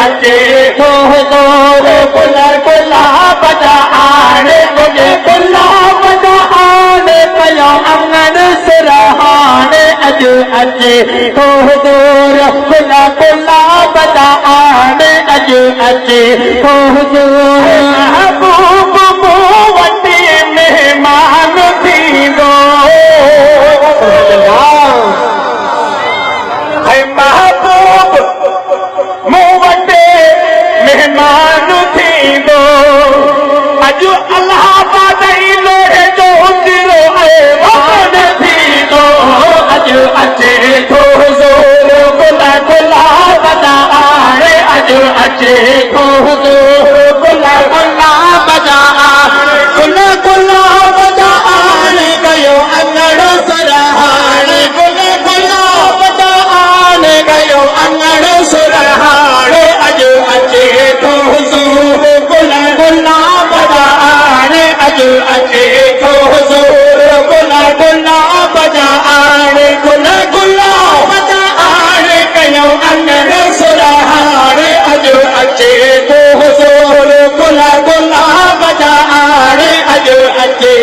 अचे थो हुज़ूर गुलाब जा आणे मुझे गुलाब जा आणे कयो अंगण सिरहाणे अॼु अचे थो हुज़ूर गुलाब जा आणे अॼु अचे थो हुज़ूर महबूब मूं वटि महिमान थींदो महबूब मूं वटि महिमान थींदो अॼु अलाह पातई लोहे जो सिरो ऐवान थींदो अॼु अचे थो हुज़ूर गुलाब जा आणे अॼु अचे थो हुज़ूर गुलाब जा आणे गुलाब जा आणे कयो अंगण सिरहाणे गुलाब जा आणे कयो अंगण सिरहाणे अॼु अचे थो हुज़ूर गुलाब जा आणे अॼु अचे थो हुज़ूर गुलाब जा आणे गुलाब जा आणे कयो अंगण सिरहाणे अॼु अचे थो हुज़ूर गुलाब जा आणे अॼु अचे